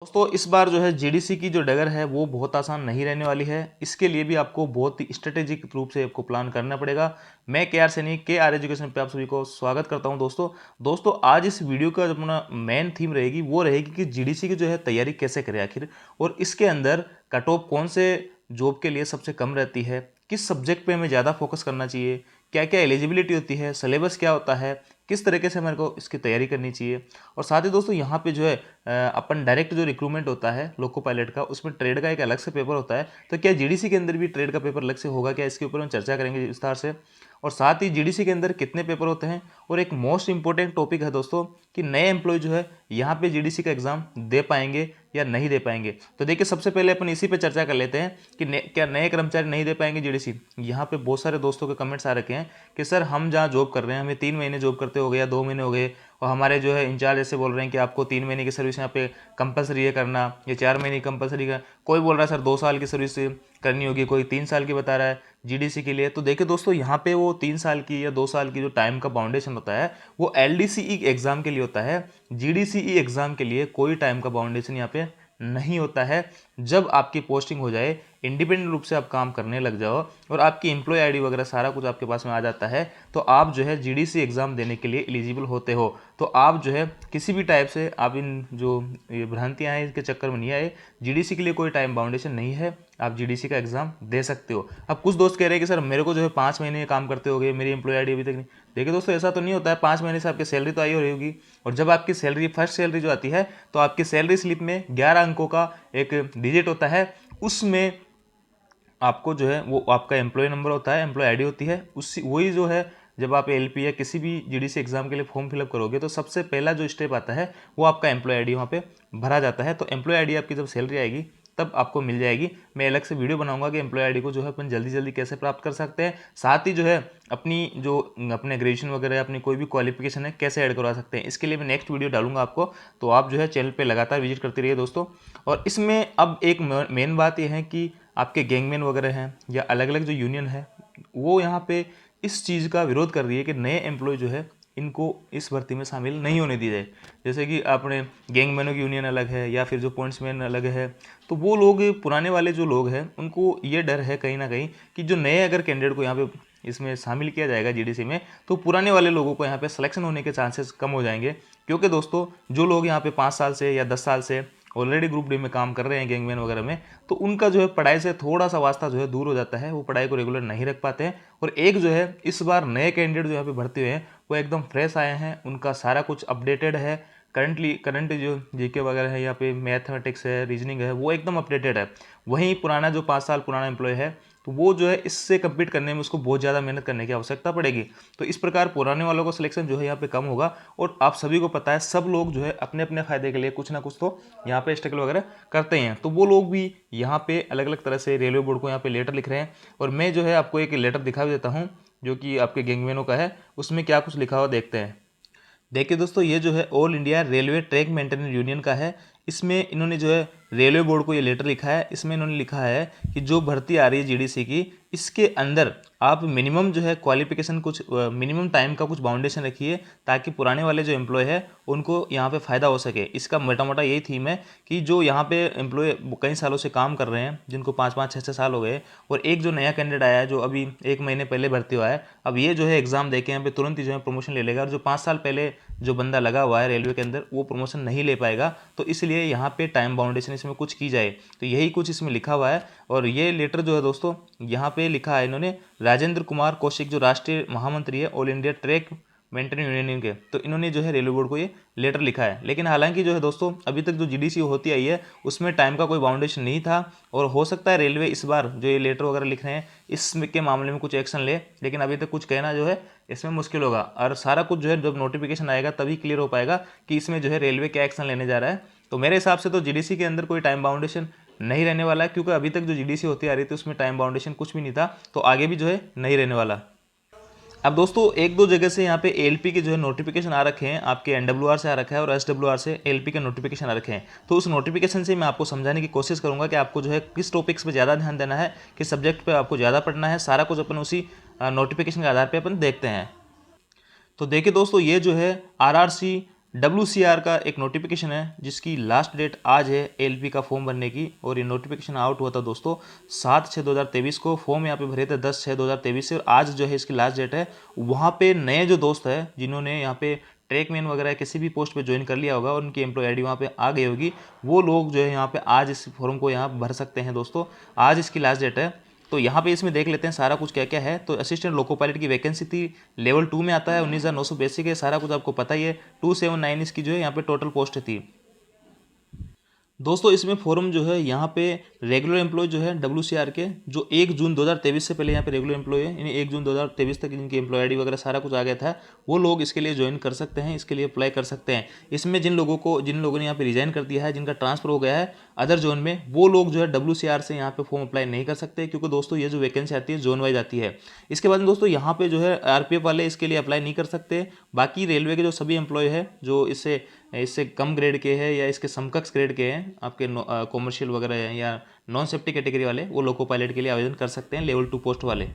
दोस्तों इस बार जो है जीडीसी की जो डगर है वो बहुत आसान नहीं रहने वाली है। इसके लिए भी आपको बहुत ही स्ट्रेटेजिक रूप से आपको प्लान करना पड़ेगा। मैं के आर सैनी के आर एजुकेशन पे आप सभी को स्वागत करता हूं। दोस्तों आज इस वीडियो का जो अपना मेन थीम रहेगी वो रहेगी कि जीडीसी की जो है तैयारी कैसे करें आखिर, और इसके अंदर कट ऑफ कौन से जॉब के लिए सबसे कम रहती है, किस सब्जेक्ट पे हमें ज़्यादा फोकस करना चाहिए, क्या क्या एलिजिबिलिटी होती है, सिलेबस क्या होता है, किस तरीके से हमारे को इसकी तैयारी करनी चाहिए। और साथ ही दोस्तों यहाँ पे जो है अपन डायरेक्ट जो रिक्रूटमेंट होता है लोको पायलट का, उसमें ट्रेड का एक अलग से पेपर होता है। तो क्या जीडीसी के अंदर भी ट्रेड का पेपर अलग से होगा क्या, इसके ऊपर हम चर्चा करेंगे विस्तार से। और साथ ही जीडीसी के अंदर कितने पेपर होते हैं, और एक मोस्ट इंपॉर्टेंट टॉपिक है दोस्तों कि नए एम्प्लॉय जो है यहाँ पे जीडीसी का एग्जाम दे पाएंगे या नहीं दे पाएंगे। तो देखिए सबसे पहले अपन इसी पे चर्चा कर लेते हैं कि क्या नए कर्मचारी नहीं दे पाएंगे जीडीसी। यहाँ पे बहुत सारे दोस्तों के कमेंट्स आ रखे हैं कि सर हम जहाँ जॉब कर रहे हैं, हमें 3 महीने जॉब करते हो गए या 2 महीने हो गए, और हमारे जो है इंचार्ज ऐसे बोल रहे हैं कि आपको 3 महीने की सर्विस यहाँ पे कंपलसरी है करना, या 4 महीने कंपलसरी का, कोई बोल रहा है सर 2 साल की सर्विस करनी होगी, कोई 3 साल की बता रहा है जीडीसी के लिए। तो देखिए दोस्तों यहाँ पे वो 3 साल की या 2 साल की जो टाइम का बाउंडेशन होता है वो एलडीसीई एग्जाम के लिए होता है। जीडीसीई एग्जाम के लिए कोई टाइम का बाउंडेशन यहाँ पे नहीं होता है। जब आपकी पोस्टिंग हो जाए, इंडिपेंडेंट रूप से आप काम करने लग जाओ और आपकी एम्प्लॉय आईडी वगैरह सारा कुछ आपके पास में आ जाता है, तो आप जो है जीडीसी एग्जाम देने के लिए एलिजिबल होते हो। तो आप जो है किसी भी टाइप से आप इन जो ये भ्रांतियां हैं इसके चक्कर में नहीं आए। जीडीसी के लिए कोई टाइम बाउंडेशन नहीं है, आप जीडीसी का एग्जाम दे सकते हो। अब कुछ दोस्त कह रहे हैं कि सर मेरे को जो है 5 महीने काम करते हो गए, मेरी एम्प्लॉय आईडी अभी तक नहीं। देखिए दोस्तों ऐसा तो नहीं होता है, 5 महीने से आपकी सैलरी तो आई हो रही होगी, और जब आपकी सैलरी फर्स्ट सैलरी जो आती है तो आपकी सैलरी स्लिप में 11 अंकों का एक डिजिट होता है। उसमें आपको जो है वो आपका एम्प्लॉय नंबर होता है, एम्प्लॉय आईडी होती है, उसी वही जो है जब आप एलपी या किसी भी जीडीसी एग्जाम के लिए फॉर्म फिलअप करोगे तो सबसे पहला जो स्टेप आता है वो आपका एम्प्लॉय आईडी वहाँ पे भरा जाता है। तो एम्प्लॉय आईडी आपकी जब सैलरी आएगी तब आपको मिल जाएगी। मैं अलग से वीडियो बनाऊंगा कि एम्प्लॉय आईडी को जो है अपन जल्दी जल्दी कैसे प्राप्त कर सकते हैं। साथ ही जो है अपनी जो अपने ग्रेजुएशन वगैरह अपनी कोई भी क्वालिफिकेशन है कैसे ऐड करवा सकते हैं, इसके लिए मैं नेक्स्ट वीडियो डालूंगा आपको। तो आप जो है चैनल पे लगातार विजिट करते रहिए दोस्तों। और इसमें अब एक मेन बात यह है कि आपके गैंगमैन वगैरह हैं या अलग अलग जो यूनियन है वो यहाँ पे इस चीज़ का विरोध कर रही है कि नए एम्प्लॉय जो है इनको इस भर्ती में शामिल नहीं होने दी जाए। जैसे कि आपने गैंगमैनों की यूनियन अलग है या फिर जो पॉइंट्समैन अलग है, तो वो लोग पुराने वाले जो लोग हैं उनको ये डर है कहीं ना कहीं कि जो नए अगर कैंडिडेट को यहाँ पे इसमें शामिल किया जाएगा जीडीसी में, तो पुराने वाले लोगों को यहाँ पे सिलेक्शन होने के चांसेस कम हो जाएंगे। क्योंकि दोस्तों जो लोग यहाँ पे 5 साल से या 10 साल से ऑलरेडी ग्रुप डी में काम कर रहे हैं गैंगमैन वगैरह में, तो उनका जो है पढ़ाई से थोड़ा सा वास्ता जो है दूर हो जाता है, वो पढ़ाई को रेगुलर नहीं रख पाते हैं। और एक जो है इस बार नए कैंडिडेट जो यहाँ पे भर्ती हुए हैं वो एकदम फ्रेश आए हैं, उनका सारा कुछ अपडेटेड है। करंट जो जीके वगैरह है, यहाँ पे मैथमेटिक्स है, रीजनिंग है, वो एकदम अपडेटेड है। वहीं पुराना जो 5 साल पुराना एम्प्लॉय है तो वो जो है इससे कम्पीट करने में उसको बहुत ज़्यादा मेहनत करने की आवश्यकता पड़ेगी। तो इस प्रकार पुराने वालों का सिलेक्शन जो है यहाँ पे कम होगा। और आप सभी को पता है सब लोग जो है अपने अपने फायदे के लिए कुछ ना कुछ तो यहाँ पे स्ट्रगल वगैरह करते हैं। तो वो लोग भी यहाँ पे अलग अलग तरह से रेलवे बोर्ड को यहाँ पे लेटर लिख रहे हैं। और मैं जो है आपको एक लेटर दिखा भी देता हूँ जो कि आपके गैंगमैनों का है, उसमें क्या कुछ लिखा हुआ देखते हैं। देखिए दोस्तों ये जो है all India railway track maintenance union का है। इसमें इन्होंने जो है रेलवे बोर्ड को ये लेटर लिखा है। इसमें इन्होंने लिखा है कि जो भर्ती आ रही है जीडीसी की, इसके अंदर आप मिनिमम जो है क्वालिफिकेशन कुछ मिनिमम टाइम का कुछ बाउंडेशन रखिए, ताकि पुराने वाले जो एम्प्लॉय है उनको यहाँ पे फ़ायदा हो सके। इसका मोटा मोटा यही थीम है कि जो यहाँ पे एम्प्लॉय कई सालों से काम कर रहे हैं, जिनको 5-5 6-6 साल हो गए, और एक जो नया कैंडिडेट आया है जो अभी 1 महीने पहले भर्ती हुआ है, अब ये जो है एग्जाम देके यहाँ पे तुरंत ही जो है प्रमोशन ले लेगा। और जो 5 साल पहले जो बंदा लगा हुआ है रेलवे के अंदर वो प्रमोशन नहीं ले पाएगा। तो इसलिए यहाँ पे टाइम बाउंडेशन इसमें कुछ की जाए, तो यही कुछ इसमें लिखा हुआ है। और ये लेटर जो है दोस्तों यहाँ पे लिखा है इन्होंने राजेंद्र कुमार कौशिक, जो राष्ट्रीय महामंत्री है all India track maintenance union के, तो इन्होंने जो है रेलवे बोर्ड को ये लेटर लिखा है। लेकिन हालांकि जो है दोस्तों अभी तक जो जीडीसी होती आई है उसमें टाइम का कोई बाउंडेशन नहीं था, और हो सकता है रेलवे इस बार जो ये लेटर वगैरह लिख रहे हैं इसमें के मामले में कुछ एक्शन ले, लेकिन अभी तक कुछ कहना जो है इसमें मुश्किल होगा। और सारा कुछ जो है जब नोटिफिकेशन आएगा तभी क्लियर हो पाएगा कि इसमें जो है रेलवे क्या एक्शन लेने जा रहा है। तो मेरे हिसाब से तो जीडीसी के अंदर कोई टाइम बाउंडेशन नहीं रहने वाला है, क्योंकि अभी तक जो जीडीसी होती आ रही थी उसमें टाइम बाउंडेशन कुछ भी नहीं था, तो आगे भी जो है नहीं रहने वाला। अब दोस्तों एक दो जगह से यहाँ पे एलपी के जो है नोटिफिकेशन आ रखे हैं, आपके एनडब्ल्यूआर से आ रखा है और एसडब्ल्यूआर से एलपी के नोटिफिकेशन आ रखे हैं। तो उस नोटिफिकेशन से मैं आपको समझाने की कोशिश करूंगा कि आपको जो है किस टॉपिक्स पे ज़्यादा ध्यान देना है, किस सब्जेक्ट पे आपको ज़्यादा पढ़ना है, सारा कुछ अपन उसी नोटिफिकेशन के आधार पर अपन देखते हैं। तो देखिए दोस्तों ये जो है आरआरसी WCR का एक नोटिफिकेशन है जिसकी लास्ट डेट आज है LP का फॉर्म भरने की, और ये नोटिफिकेशन आउट हुआ था दोस्तों 7/6/2023 को। फॉर्म यहाँ पे भरे थे 10/6/2023 से, और आज जो है इसकी लास्ट डेट है। वहाँ पे नए जो दोस्त है जिन्होंने यहाँ पे ट्रैकमैन वगैरह किसी भी पोस्ट पे ज्वाइन कर लिया होगा और उनकी एम्प्लॉय आईडी वहाँ पे आ गई होगी, वो लोग जो है यहाँ पे आज इस फॉर्म को यहाँ भर सकते हैं दोस्तों। आज इसकी लास्ट डेट है। तो यहाँ पे इसमें देख लेते हैं सारा कुछ क्या क्या है। तो असिस्टेंट लोको पायलट की वैकेंसी थी, लेवल 2 में आता है, 19,900 बेसिक है, सारा कुछ आपको पता ही है। 279 इसकी जो है यहाँ पे टोटल पोस्ट थी दोस्तों। इसमें फॉर्म जो है यहाँ पे रेगुलर एम्प्लॉय जो है WCR के, जो 1 जून 2023 से पहले यहाँ पे रेगुलर एम्प्लॉय है, यानी 1 जून 2023 तक इनकी एम्प्लॉय आईडी वगैरह सारा कुछ आ गया था, वो लोग इसके लिए ज्वाइन कर सकते हैं, इसके लिए अप्लाई कर सकते हैं। इसमें जिन लोगों ने यहाँ पे रिजाइन कर दिया है, जिनका ट्रांसफर हो गया है अदर जोन में, वो लोग जो है WCR से यहाँ पे फॉर्म अप्लाई नहीं कर सकते, क्योंकि दोस्तों ये जो वैकेंसी आती है जोन वाइज आती है। इसके बाद में दोस्तों यहाँ पे जो है RPF वाले इसके लिए अप्लाई नहीं कर सकते। बाकी रेलवे के जो सभी एम्प्लॉय है जो इससे कम ग्रेड के हैं या इसके समकक्ष ग्रेड के हैं, आपके कॉमर्शियल वगैरह हैं या नॉन सेफ्टी कैटेगरी वाले, वो लोको पायलट के लिए आवेदन कर सकते हैं, लेवल 2 पोस्ट वाले।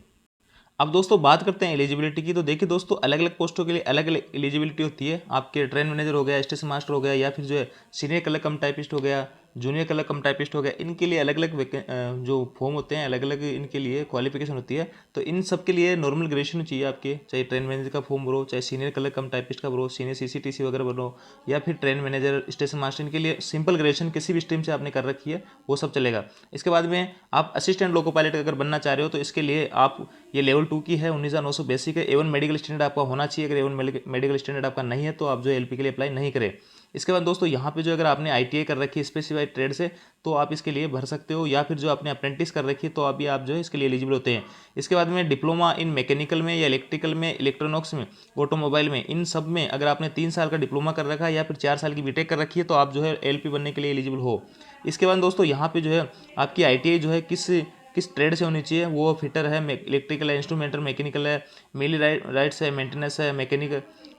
अब दोस्तों बात करते हैं एलिजिबिलिटी की। तो देखिए दोस्तों, अलग अलग पोस्टों के लिए अलग अलग एलिजिबिलिटी होती है। आपके ट्रेन मैनेजर हो गया, स्टेशन मास्टर हो गया, या फिर जो है सीनियर क्लर्क कम टाइपिस्ट हो गया, जूनियर क्लर्क कम टाइपिस्ट हो गया, इनके लिए अलग अलग जो फॉर्म होते हैं, अलग अलग इनके लिए क्वालिफिकेशन होती है। तो इन सब के लिए नॉर्मल ग्रेजुएशन चाहिए आपके, चाहे ट्रेन मैनेजर का फॉर्म भरो, चाहे सीनियर क्लर्क कम टाइपिस्ट का भरो, सीनियर CCTC वगैरह भरो, या फिर ट्रेन मैनेजर, स्टेशन मास्टर, इनके लिए सिंपल ग्रेजुएशन किसी भी स्ट्रीम से आपने कर रखी है वो सब चलेगा। इसके बाद में आप असिस्टेंट लोको पायलट अगर बनना चाह रहे हो तो इसके लिए आप, ये लेवल 2 की है, 19,900 बेसिक है, A1 मेडिकल स्टैंडर्ड आपका होना चाहिए। अगर A1 मेडिकल स्टैंडर्ड आपका नहीं है तो आप जो LP के लिए अप्लाई नहीं करें। इसके बाद दोस्तों यहाँ पे जो अगर आपने ITI कर रखी है स्पेसिफाइड ट्रेड से, तो आप इसके लिए भर सकते हो, या फिर जो आपने अप्रेंटिस कर रखी है तो अभी आप जो है इसके लिए एलिजिबल होते हैं। इसके बाद में डिप्लोमा इन मैकेनिकल में या इलेक्ट्रिकल में, इलेक्ट्रॉनिक्स में, ऑटोमोबाइल में, इन सब में अगर आपने 3 साल का डिप्लोमा कर रखा है या फिर 4 साल की बीटेक कर रखी है तो आप जो है LP बनने के लिए एलिजिबल हो। इसके बाद दोस्तों यहाँ पे जो है आपकी ITI जो है किस ट्रेड से होनी चाहिए, वो फिटर है, इलेक्ट्रिकल है, इंस्ट्रूमेंटर मैकेनिकल है, मिली राइट्स है, मेंटेनेंस है,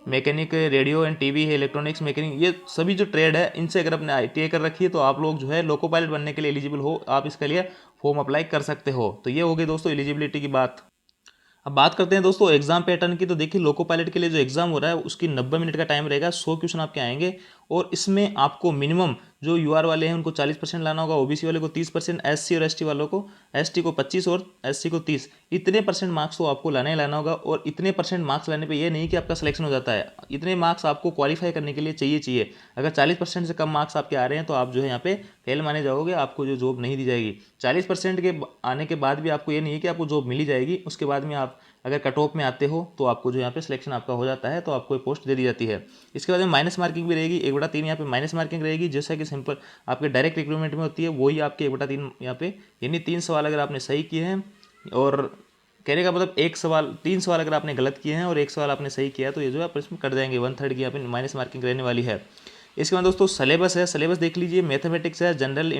मैकेनिक रेडियो एंड TV है, इलेक्ट्रॉनिक्स मैकेनिक, ये सभी जो ट्रेड है इनसे अगर आपने ITI कर रखी है तो आप लोग जो है लोको पायलट बनने के लिए एलिजिबल हो, आप इसके लिए फॉर्म अप्लाई कर सकते हो। तो ये हो गई दोस्तों एलिजिबिलिटी की बात। अब बात करते हैं दोस्तों एग्जाम पैटर्न की। तो देखिए लोको पायलट के लिए जो एग्जाम हो रहा है उसकी 90 मिनट का टाइम रहेगा, 100 क्वेश्चन आपके आएंगे, और इसमें आपको मिनिमम जो UR वाले हैं उनको 40% लाना होगा, OBC वाले को 30%, SC और ST वालों को, ST को 25 और SC को 30, इतने परसेंट मार्क्स तो आपको लाना ही लाना होगा। और इतने परसेंट मार्क्स लाने पे ये नहीं कि आपका सिलेक्शन हो जाता है, इतने मार्क्स आपको क्वालिफाई करने के लिए चाहिए। अगर 40% से कम मार्क्स आपके आ रहे हैं तो आप जो है यहाँ पे फेल माने जाओगे, आपको जो जॉब नहीं दी जाएगी। 40% के आने के बाद भी आपको ये नहीं है कि आपको जॉब मिली जाएगी, उसके बाद में आप अगर कट ऑफ में आते हो तो आपको जो यहाँ पे सिलेक्शन आपका हो जाता है, तो आपको पोस्ट दे दी जाती है। इसके बाद में माइनस मार्किंग भी रहेगी, 1/3 यहाँ पे माइनस मार्किंग रहेगी, जैसा कि सिंपल आपके डायरेक्ट रिक्रूटमेंट में होती है, वही आपके 1/3 यहाँ पे, यानी 3 सवाल अगर आपने सही किए हैं, और कहने का मतलब 3 सवाल अगर आपने गलत किए हैं और 1 सवाल आपने सही किया है तो ये जो है आप इसमें कर जाएंगे, 1/3 की यहाँ पे माइनस मार्किंग रहने वाली है। इसके बाद दोस्तों सिलेबस है, सिलेबस देख लीजिए, मैथमेटिक्स है, जनरल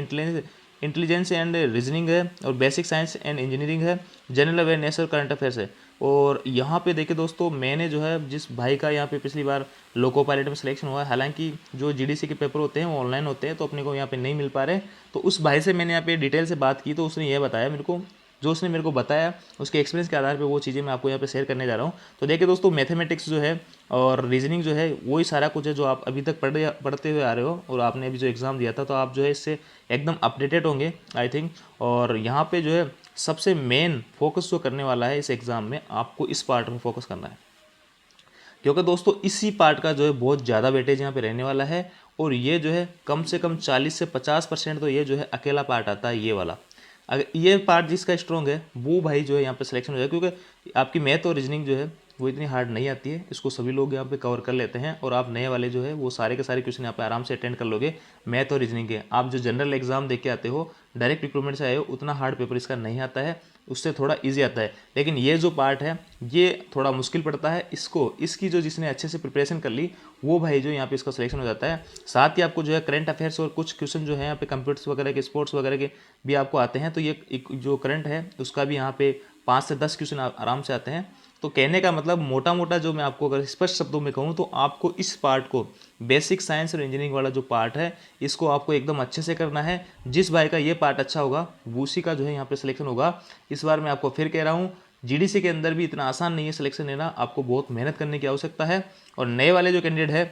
इंटेलिजेंस एंड रीजनिंग है, और बेसिक साइंस एंड इंजीनियरिंग है, जनरल अवेयरनेस और करंट अफेयर्स है। और यहाँ पे देखिए दोस्तों, मैंने जो है जिस भाई का यहाँ पे पिछली बार लोको पायलट में सिलेक्शन हुआ है, हालांकि जो GDC के पेपर होते हैं वो ऑनलाइन होते हैं तो अपने को यहाँ पे नहीं मिल पा रहे, तो उस भाई से मैंने यहाँ पे डिटेल से बात की, तो उसने ये बताया मेरे को, जो उसने मेरे को बताया उसके एक्सपीरियंस के आधार पे वो चीज़ें मैं आपको यहाँ पे शेयर करने जा रहा हूँ। तो देखिए दोस्तों, मैथमेटिक्स जो है और रीजनिंग जो है वही सारा कुछ है जो आप अभी तक पढ़ते हुए आ रहे हो, और आपने अभी जो एग्ज़ाम दिया था तो आप जो है इससे एकदम अपडेटेड होंगे आई थिंक। और यहाँ पे जो है सबसे मेन फोकस जो करने वाला है इस एग्ज़ाम में, आपको इस पार्ट में फोकस करना है, क्योंकि दोस्तों इसी पार्ट का जो है बहुत ज़्यादा वेटेज यहाँ पे रहने वाला है। और ये जो है कम से कम 40 से 50% तो ये जो है अकेला पार्ट आता है, ये वाला। अगर ये पार्ट जिसका स्ट्रॉन्ग है वो भाई जो है यहाँ पे सिलेक्शन हो जाए, क्योंकि आपकी मैथ और रीजनिंग जो है वो इतनी हार्ड नहीं आती है, इसको सभी लोग यहाँ पे कवर कर लेते हैं, और आप नए वाले जो है वो सारे के सारे क्वेश्चन यहाँ पे आराम से अटेंड कर लोगे मैथ और रीजनिंग के। आप जो जनरल एग्जाम दे के आते हो, डायरेक्ट रिक्रूटमेंट से आए हो, उतना हार्ड पेपर इसका नहीं आता है, उससे थोड़ा ईजी आता है। लेकिन ये जो पार्ट है ये थोड़ा मुश्किल पड़ता है, इसकी जो जिसने अच्छे से प्रिपरेशन कर ली वो भाई जो यहाँ पे इसका सिलेक्शन हो जाता है। साथ ही आपको जो है करंट अफेयर्स और कुछ क्वेश्चन जो है यहाँ पे कंप्यूटर्स वगैरह के, स्पोर्ट्स वगैरह के भी आपको आते हैं, तो ये जो करंट है उसका भी यहाँ पे 5 से 10 क्वेश्चन आराम से आते हैं। तो कहने का मतलब मोटा मोटा जो मैं आपको अगर स्पष्ट शब्दों में कहूँ तो आपको इस पार्ट को, बेसिक साइंस और इंजीनियरिंग वाला जो पार्ट है, इसको आपको एकदम अच्छे से करना है। जिस भाई का ये पार्ट अच्छा होगा उसी का जो है यहाँ पे सिलेक्शन होगा। इस बार मैं आपको फिर कह रहा हूँ, GDC के अंदर भी इतना आसान नहीं है सिलेक्शन लेना, आपको बहुत मेहनत करने की आवश्यकता है। और नए वाले जो कैंडिडेट है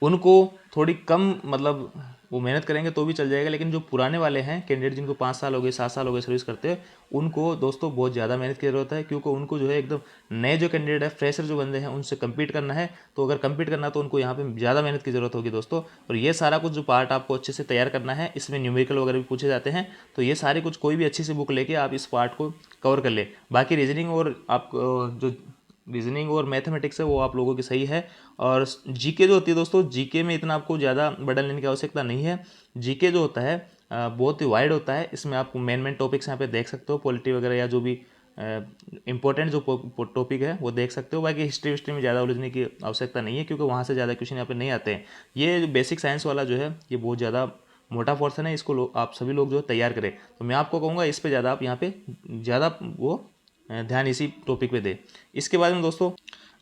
उनको थोड़ी कम मतलब वो मेहनत करेंगे तो भी चल जाएगा, लेकिन जो पुराने वाले हैं कैंडिडेट जिनको 5 साल हो गए 7 साल हो गए सर्विस करते हैं, उनको दोस्तों बहुत ज़्यादा मेहनत की ज़रूरत है, क्योंकि उनको जो है एकदम नए जो कैंडिडेट है, फ्रेशर जो बंदे हैं, उनसे कम्पीट करना है। तो अगर कम्पीट करना है तो उनको यहाँ पे ज़्यादा मेहनत की ज़रूरत होगी दोस्तों। और ये सारा कुछ जो पार्ट आपको अच्छे से तैयार करना है, इसमें न्यूमेरिकल वगैरह भी पूछे जाते हैं, तो ये सारे कुछ कोई भी अच्छी सी बुक लेके आप इस पार्ट को कवर कर ले। बाकी रीजनिंग और आप जो रीजनिंग और मैथमेटिक्स है वो आप लोगों की सही है। और जीके जो होती है दोस्तों, जीके में इतना आपको ज़्यादा बर्डन लेने की आवश्यकता नहीं है। जीके जो होता है बहुत ही वाइड होता है, इसमें आप मेन टॉपिक्स यहाँ पे देख सकते हो, पॉलिटी वगैरह या जो भी इंपॉर्टेंट जो टॉपिक है वो देख सकते हो। बाकी हिस्ट्री में ज़्यादा उलझने की आवश्यकता नहीं है, क्योंकि वहाँ से ज़्यादा क्वेश्चन यहाँ पे नहीं आते हैं। ये बेसिक साइंस वाला जो है ये बहुत ज़्यादा मोटा पोर्सन है, इसको आप सभी लोग जो तैयार करें। तो मैं आपको कहूँगा इस पे ज़्यादा आप यहाँ पे ज़्यादा वो ध्यान इसी टॉपिक पे दें। इसके बाद में दोस्तों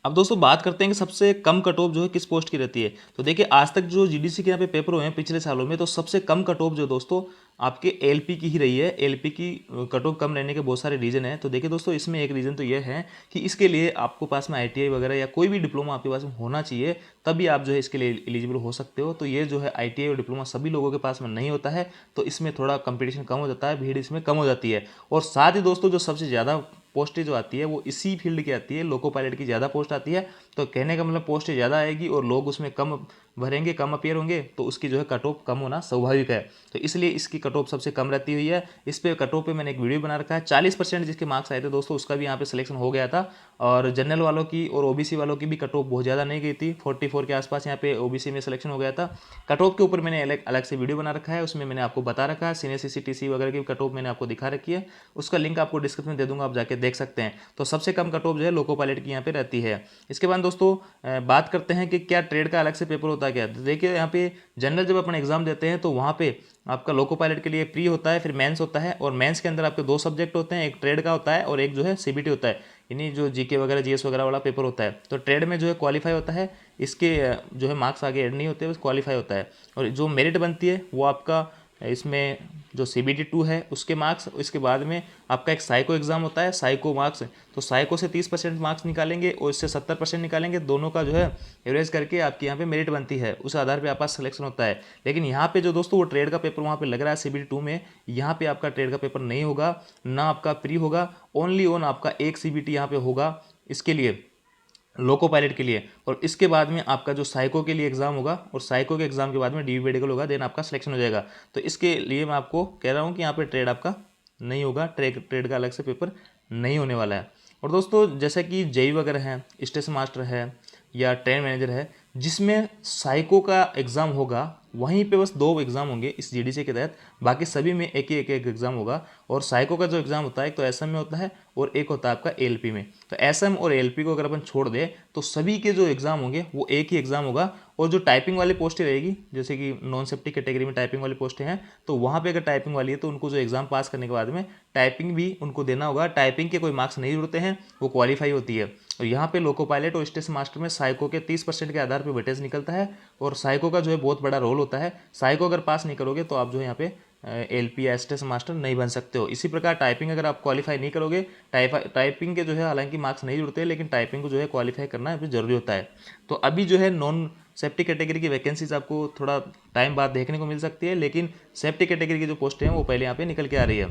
अब दोस्तों बात करते हैं कि सबसे कम कट ऑफ जो है किस पोस्ट की रहती है। तो देखिए आज तक जो जीडीसी के यहाँ पे पेपर हुए हैं पिछले सालों में, तो सबसे कम कट ऑफ जो दोस्तों आपके एलपी की ही रही है। एलपी की कट ऑफ कम रहने के बहुत सारे रीज़न हैं। तो देखिए दोस्तों इसमें एक रीज़न तो ये है कि इसके लिए आपको पास में आईटीआई वगैरह या कोई भी डिप्लोमा आपके पास में होना चाहिए, तभी आप जो है इसके लिए एलिजिबल हो सकते हो। तो ये जो है आईटीआई और डिप्लोमा सभी लोगों के पास में नहीं होता है, तो इसमें थोड़ा कंपटीशन कम हो जाता है, भीड़ इसमें कम हो जाती है। और साथ ही दोस्तों जो सबसे ज़्यादा पोस्टें जो आती है वो इसी फील्ड की आती है, लोको पायलट की ज़्यादा पोस्ट आती है। तो कहने का मतलब पोस्टें ज़्यादा आएगी और लोग उसमें कम भरेंगे, कम अपियर होंगे, तो उसकी जो है कट ऑफ कम होना स्वाभाविक है। तो इसलिए इसकी कट ऑफ सबसे कम रहती हुई है। इस पे कट ऑफ पे मैंने एक वीडियो बना रखा है। 40% जिसके मार्क्स आए थे दोस्तों उसका भी यहाँ पे सिलेक्शन हो गया था। और जनरल वालों की और ओबीसी वालों की भी कट ऑफ बहुत ज़्यादा नहीं गई थी, 44 के आसपास यहाँ पे ओबीसी में सिलेक्शन हो गया था। कट ऑफ के ऊपर मैंने अलग अलग से वीडियो बना रखा है, उसमें मैंने आपको बता रखा है। सीनियर सीसीटीसी वगैरह की कट ऑफ मैंने आपको दिखा रखी है, उसका लिंक आपको डिस्क्रिप्शन में दे दूंगा, आप जाके देख सकते हैं। तो सबसे कम कट ऑफ जो है लोको पायलट की यहाँ पे रहती है। इसके बाद दोस्तों बात करते हैं कि क्या ट्रेड का अलग से पेपर होता है क्या। तो देखिए यहाँ पे जनरल जब अपन एग्जाम देते हैं तो वहाँ पे आपका लोको पायलट के लिए प्री होता है, फिर मेंस होता है। और मेंस के अंदर आपके 2 सब्जेक्ट होते हैं, एक ट्रेड का होता है और एक जो है सीबीटी होता है, यानी जो जीके वगैरह जीएस वगैरह वाला पेपर होता है। तो ट्रेड में जो है क्वालिफाई होता है, इसके जो है मार्क्स आगे ऐड नहीं होते, बस क्वालिफाई होता है। और जो मेरिट बनती है वो आपका इसमें जो CBT 2 है उसके मार्क्स, इसके बाद में आपका एक साइको एग्जाम होता है, साइको मार्क्स। तो साइको से 30% मार्क्स निकालेंगे और इससे 70% निकालेंगे, दोनों का जो है एवरेज करके आपकी यहाँ पे मेरिट बनती है, उस आधार पे आपका सिलेक्शन होता है। लेकिन यहाँ पे जो दोस्तों वो ट्रेड का पेपर वहाँ पे लग रहा है CBT 2 में, यहाँ पे आपका ट्रेड का पेपर नहीं होगा, ना आपका प्री होगा, ओनली ऑन आपका एक CBT यहाँ पे होगा इसके लिए, लोको पायलट के लिए। और इसके बाद में आपका जो साइको के लिए एग्जाम होगा, और साइको के एग्जाम के बाद में डीवी मेडिकल होगा, देन आपका सिलेक्शन हो जाएगा। तो इसके लिए मैं आपको कह रहा हूँ कि यहाँ पे ट्रेड आपका नहीं होगा, ट्रेड का अलग से पेपर नहीं होने वाला है। और दोस्तों जैसे कि जेई वगैरह है, स्टेशन मास्टर है या ट्रेन मैनेजर है, जिसमें साइको का एग्ज़ाम होगा, वहीं पे बस 2 एग्ज़ाम होंगे इस जीडीसी के तहत, बाकी सभी में एक एग्ज़ाम होगा। और साइको का जो एग्ज़ाम होता है एक तो एसएम में होता है और एक होता है आपका एलपी में। तो एसएम और एलपी को अगर अपन छोड़ दें तो सभी के जो एग्ज़ाम होंगे वो एक ही एग्ज़ाम होगा। और जो टाइपिंग वाली पोस्टें रहेगी, जैसे कि नॉन सेफ्टी कैटेगरी में टाइपिंग वाली पोस्टें हैं, तो वहाँ पे अगर टाइपिंग वाली है तो उनको जो एग्ज़ाम पास करने के बाद में टाइपिंग भी उनको देना होगा। टाइपिंग के कोई मार्क्स नहीं जुड़ते हैं, वो क्वालिफाई होती है। और यहाँ पे लोको पायलट और स्टेशन मास्टर में साइको के 30% के आधार पर वेटेज निकलता है, और साइको का जो है बहुत बड़ा रोल होता है। साइको अगर पास नहीं करोगे तो आप जो है यहाँ पे एलपी या स्टेशन मास्टर नहीं बन सकते हो। इसी प्रकार टाइपिंग अगर आप क्वालिफाई नहीं करोगे, टाइपिंग के जो है हालांकि मार्क्स नहीं जुड़ते, लेकिन टाइपिंग को जो है क्वालिफाई करना अभी जरूरी होता है। तो अभी जो है नॉन सेफ्टी कैटेगरी की वैकेंसीज आपको थोड़ा टाइम बाद देखने को मिल सकती है, लेकिन सेफ्टी कैटेगरी की जो पोस्टें हैं वो पहले यहाँ पे निकल के आ रही है।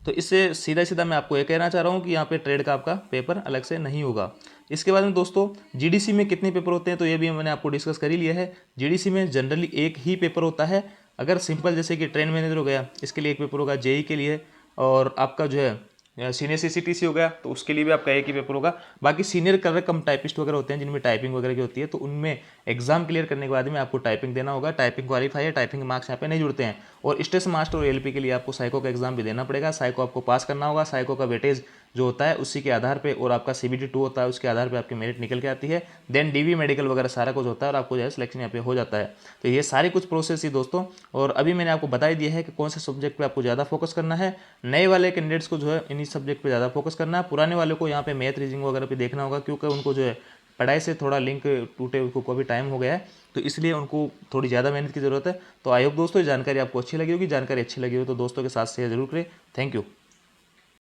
तो इससे सीधा सीधा मैं आपको ये कहना चाह रहा हूँ कि यहाँ पे ट्रेड का आपका पेपर अलग से नहीं होगा। इसके बाद में दोस्तों जीडीसी में कितने पेपर होते हैं तो ये भी मैंने आपको डिस्कस कर ही लिया है। जीडीसी में जनरली एक ही पेपर होता है। अगर सिंपल जैसे कि ट्रेन मैनेजर हो गया, इसके लिए एक पेपर होगा जेई के लिए, और आपका जो है सीनियर सीसीटीसी हो गया तो उसके लिए भी आपका एक ही पेपर होगा। बाकी सीनियर कलर कम टाइपिस्ट वगैरह होते हैं जिनमें टाइपिंग वगैरह की होती है, तो उनमें एग्जाम क्लियर करने के बाद में आपको टाइपिंग देना होगा। टाइपिंग क्वालिफाई है, टाइपिंग मार्क्स यहाँ पे नहीं जुड़ते हैं। और स्टेशन मास्टर और एलपी के लिए आपको साइको का एग्जाम भी देना पड़ेगा। साइको आपको पास करना होगा, साइको का वेटेज जो होता है उसी के आधार पे, और आपका CBT 2 होता है उसके आधार पे आपकी मेरिट निकल के आती है। देन डीवी मेडिकल वगैरह सारा कुछ होता है और आपको जो है सिलेक्शन यहाँ पे हो जाता है। तो ये सारी कुछ प्रोसेस ही दोस्तों। और अभी मैंने आपको बता ही दिया है कि कौन से सब्जेक्ट पे आपको ज़्यादा फोकस करना है। नए वाले कैंडिडेट्स को जो है इन्हीं सब्जेक्ट पे ज़्यादा फोकस करना है, पुराने वाले को यहाँ पे मैथ रीजनिंग वगैरह पे देखना होगा, क्योंकि उनको जो है पढ़ाई से थोड़ा लिंक टूटे उनको भी टाइम हो गया है, तो इसलिए उनको थोड़ी ज़्यादा मेहनत की ज़रूरत है। तो आई होप दोस्तों ये जानकारी आपको अच्छी लगी होगी। जानकारी अच्छी लगी हो तो दोस्तों के साथ शेयर जरूर करें। Thank you.